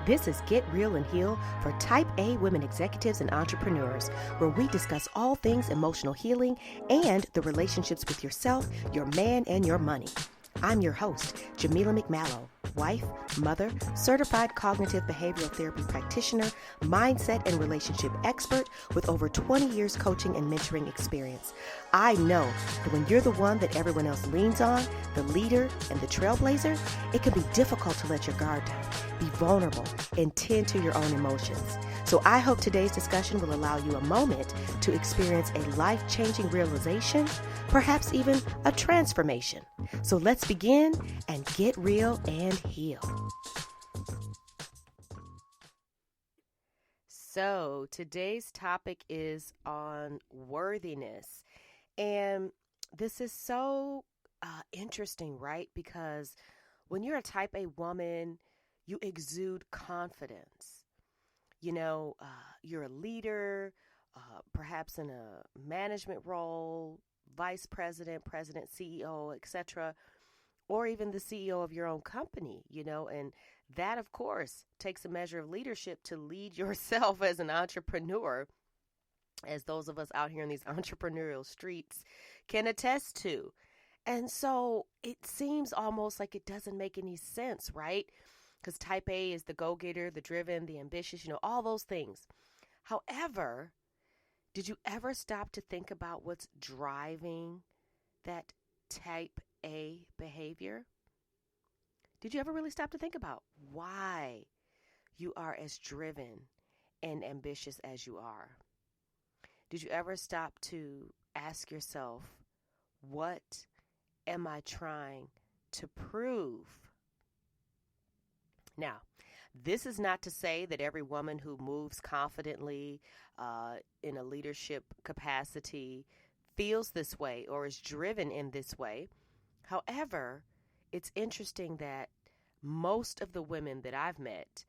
This is Get Real and Heal for Type A women executives and entrepreneurs, where we discuss all things emotional healing and the relationships with yourself, your man, and your money. I'm your host, Jamila McMallow, wife, mother, certified cognitive behavioral therapy practitioner, mindset and relationship expert with over 20 years coaching and mentoring experience. I know that when you're the one that everyone else leans on, the leader and the trailblazer, it can be difficult to let your guard down, be vulnerable, and tend to your own emotions. So I hope today's discussion will allow you a moment to experience a life-changing realization, perhaps even a transformation. So let's begin and get real and heal. So today's topic is on worthiness. And this is so interesting, right? Because when you're a type A woman, you exude confidence. You're a leader, perhaps in a management role, vice president, president, CEO, etc., or even the CEO of your own company, and that, of course, takes a measure of leadership to lead yourself as an entrepreneur, as those of us out here in these entrepreneurial streets can attest to. And so it seems almost like it doesn't make any sense, right? Because type A is the go-getter, the driven, the ambitious, all those things. However, did you ever stop to think about what's driving that type A behavior? Did you ever really stop to think about why you are as driven and ambitious as you are? Did you ever stop to ask yourself, what am I trying to prove? Now, this is not to say that every woman who moves confidently in a leadership capacity feels this way or is driven in this way. However, it's interesting that most of the women that I've met,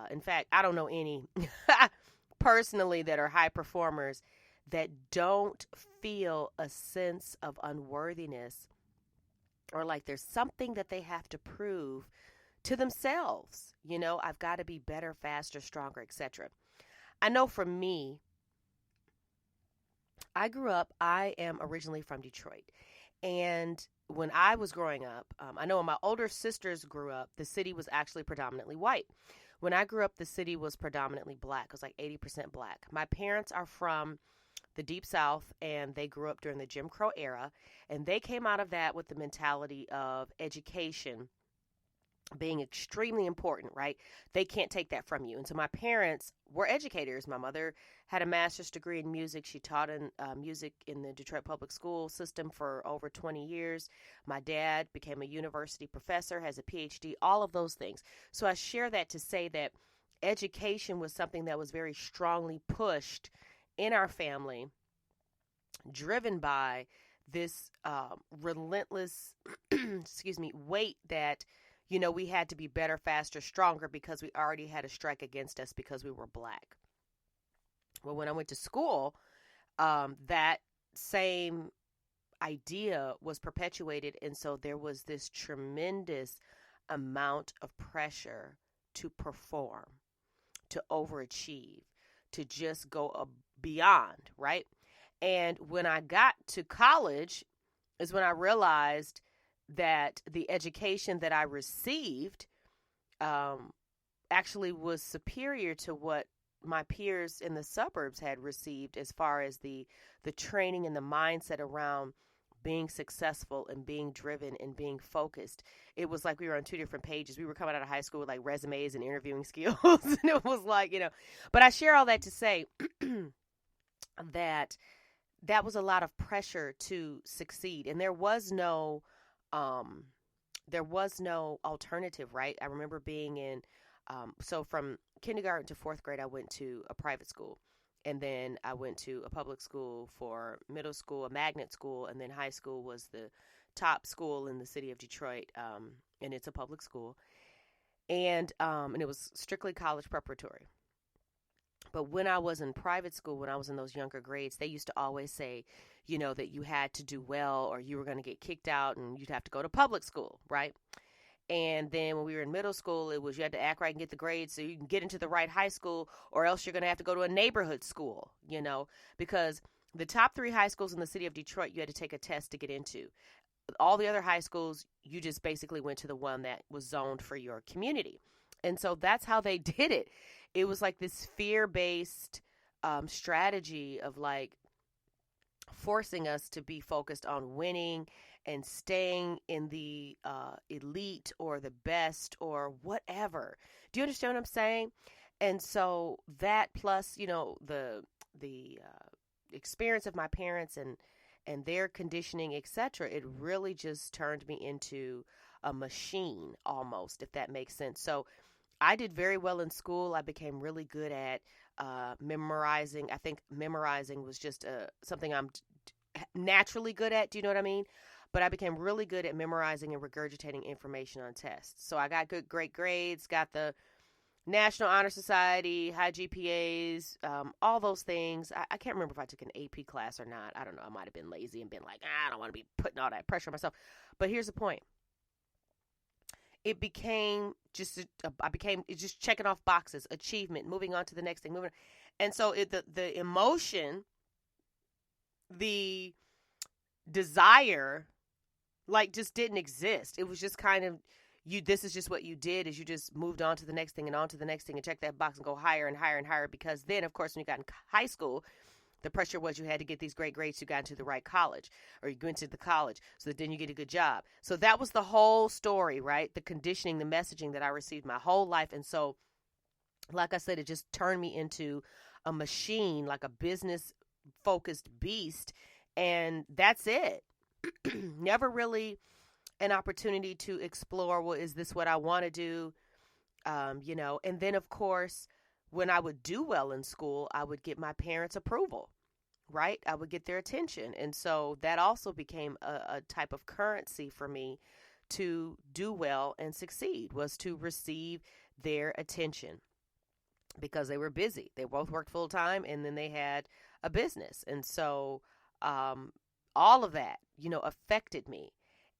in fact, I don't know any personally that are high performers that don't feel a sense of unworthiness or like there's something that they have to prove to themselves. I've got to be better, faster, stronger, etc. I know for me, I am originally from Detroit. And when I was growing up, I know when my older sisters grew up, the city was actually predominantly white. When I grew up, the city was predominantly black. It was like 80% black. My parents are from the Deep South, and they grew up during the Jim Crow era. And they came out of that with the mentality of education being extremely important, right? They can't take that from you. And so my parents were educators. My mother had a master's degree in music. She taught in music in the Detroit public school system for over 20 years. My dad became a university professor, has a PhD, all of those things. So I share that to say that education was something that was very strongly pushed in our family, driven by this relentless, weight that we had to be better, faster, stronger because we already had a strike against us because we were black. Well, when I went to school, that same idea was perpetuated. And so there was this tremendous amount of pressure to perform, to overachieve, to just go beyond, right? And when I got to college is when I realized that the education that I received actually was superior to what my peers in the suburbs had received as far as the training and the mindset around being successful and being driven and being focused. It was like we were on two different pages. We were coming out of high school with like resumes and interviewing skills. And it was like, but I share all that to say that was a lot of pressure to succeed. And there was no alternative, right? I remember being in, so from kindergarten to fourth grade, I went to a private school. And then I went to a public school for middle school, a magnet school, and then high school was the top school in the city of Detroit, and it's a public school. And it was strictly college preparatory. But when I was in private school, when I was in those younger grades, they used to always say, that you had to do well or you were going to get kicked out and you'd have to go to public school, right? And then when we were in middle school, it was you had to act right and get the grades so you can get into the right high school, or else you're going to have to go to a neighborhood school, because the top 3 high schools in the city of Detroit, you had to take a test to get into. All the other high schools, you just basically went to the one that was zoned for your community. And so that's how they did it. It was like this fear-based strategy of like forcing us to be focused on winning and staying in the elite or the best or whatever. Do you understand what I'm saying? And so that plus, the experience of my parents and their conditioning, etc., it really just turned me into a machine almost, if that makes sense. So I did very well in school. I became really good at memorizing. I think memorizing was just something I'm naturally good at. Do you know what I mean? But I became really good at memorizing and regurgitating information on tests. So I got great grades, got the National Honor Society, high GPAs, all those things. I can't remember if I took an AP class or not. I don't know. I might have been lazy and been like, I don't want to be putting all that pressure on myself. But here's the point. It became just, it's just checking off boxes, achievement, moving on to the next thing, And so the emotion, the desire, like just didn't exist. It was just kind of, this is just what you did, is you just moved on to the next thing and on to the next thing and check that box and go higher and higher and higher. Because then, of course, when you got in high school, the pressure was you had to get these great grades, you got into the right college, or you went to the college so that then you get a good job. So that was the whole story, right? The conditioning, the messaging that I received my whole life. And so, like I said, it just turned me into a machine, like a business focused beast. And that's it. Never really an opportunity to explore, well, is this what I want to do? And then, of course, when I would do well in school, I would get my parents' approval, right? I would get their attention. And so that also became a type of currency for me to do well and succeed, was to receive their attention, because they were busy. They both worked full time, and then they had a business. And so all of that, affected me.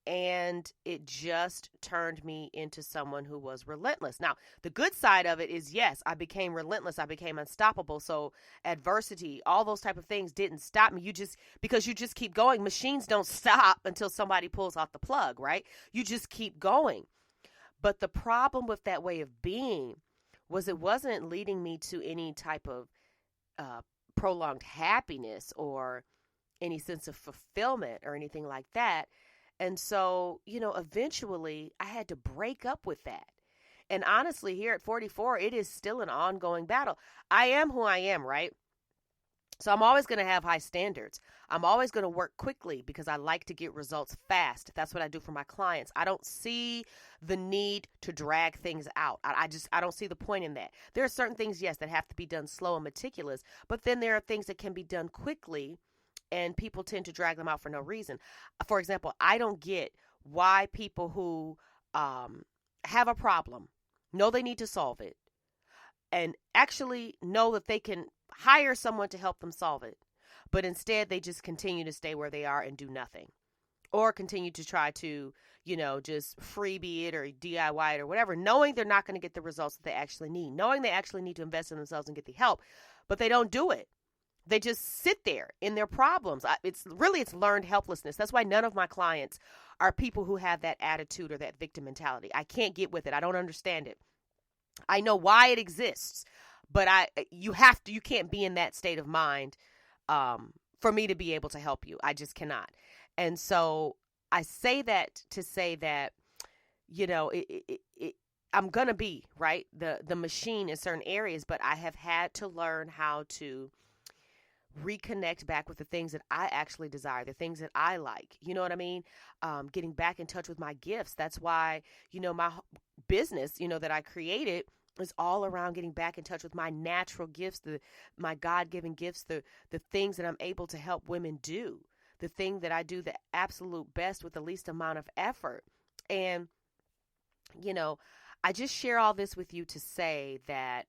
And it just turned me into someone who was relentless. Now, the good side of it is, yes, I became relentless. I became unstoppable. So adversity, all those type of things didn't stop me. Because you just keep going. Machines don't stop until somebody pulls out the plug, right? You just keep going. But the problem with that way of being was it wasn't leading me to any type of prolonged happiness or any sense of fulfillment or anything like that. And so, eventually I had to break up with that. And honestly, here at 44, it is still an ongoing battle. I am who I am, right? So I'm always going to have high standards. I'm always going to work quickly because I like to get results fast. That's what I do for my clients. I don't see the need to drag things out. I don't see the point in that. There are certain things, yes, that have to be done slow and meticulous, but then there are things that can be done quickly, and people tend to drag them out for no reason. For example, I don't get why people who have a problem know they need to solve it and actually know that they can hire someone to help them solve it, but instead they just continue to stay where they are and do nothing, or continue to try to, just freebie it or DIY it or whatever, knowing they're not going to get the results that they actually need, knowing they actually need to invest in themselves and get the help, but they don't do it. They just sit there in their problems. It's learned helplessness. That's why none of my clients are people who have that attitude or that victim mentality. I can't get with it. I don't understand it. I know why it exists, but you can't be in that state of mind for me to be able to help you. I just cannot. And so I say that to say that, I'm going to be, right, the machine in certain areas, but I have had to learn how to reconnect back with the things that I actually desire, the things that I like. You know what I mean? Getting back in touch with my gifts. That's why, my business, that I created is all around getting back in touch with my natural gifts, my God-given gifts, the things that I'm able to help women do, the thing that I do the absolute best with the least amount of effort. And, I just share all this with you to say that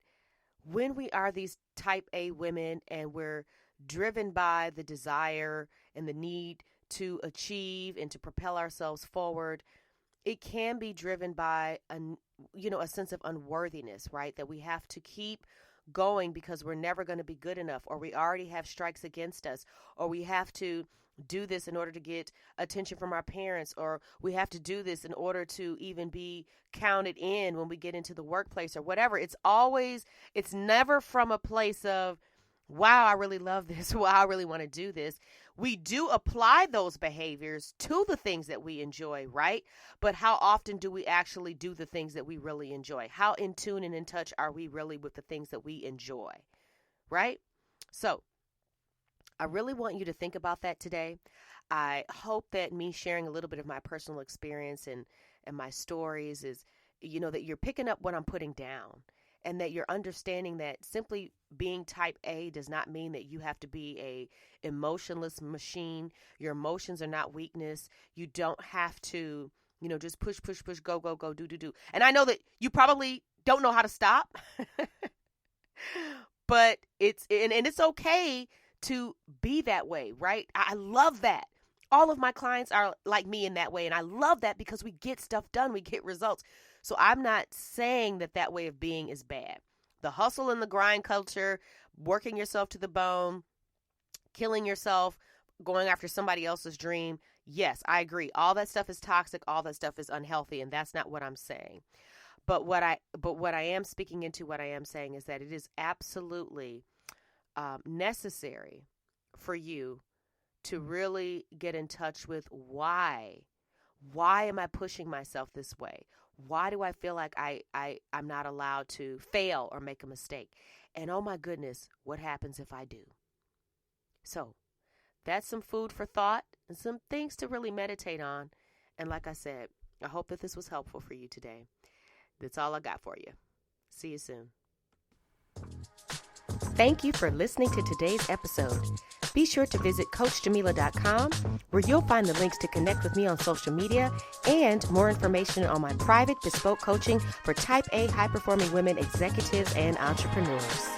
when we are these type A women and we're driven by the desire and the need to achieve and to propel ourselves forward, it can be driven by a sense of unworthiness, right? That we have to keep going because we're never going to be good enough, or we already have strikes against us, or we have to do this in order to get attention from our parents, or we have to do this in order to even be counted in when we get into the workplace or whatever. It's never from a place of, wow, I really love this. Wow, I really want to do this. We do apply those behaviors to the things that we enjoy, right? But how often do we actually do the things that we really enjoy? How in tune and in touch are we really with the things that we enjoy, right? So I really want you to think about that today. I hope that me sharing a little bit of my personal experience and my stories is, that you're picking up what I'm putting down, and that you're understanding that simply being type A does not mean that you have to be a emotionless machine. Your emotions are not weakness. You don't have to, just push, go, do. And I know that you probably don't know how to stop, but it's okay to be that way, right? I love that. All of my clients are like me in that way. And I love that because we get stuff done. We get results. So I'm not saying that way of being is bad. The hustle and the grind culture, working yourself to the bone, killing yourself, going after somebody else's dream. Yes, I agree. All that stuff is toxic. All that stuff is unhealthy. And that's not what I'm saying. But what I am speaking into, what I am saying is that it is absolutely necessary for you to really get in touch with why. Why am I pushing myself this way? Why do I feel like I'm not allowed to fail or make a mistake? And oh my goodness, what happens if I do? So that's some food for thought and some things to really meditate on. And like I said, I hope that this was helpful for you today. That's all I got for you. See you soon. Thank you for listening to today's episode. Be sure to visit CoachJamila.com, where you'll find the links to connect with me on social media and more information on my private bespoke coaching for Type A high-performing women executives and entrepreneurs.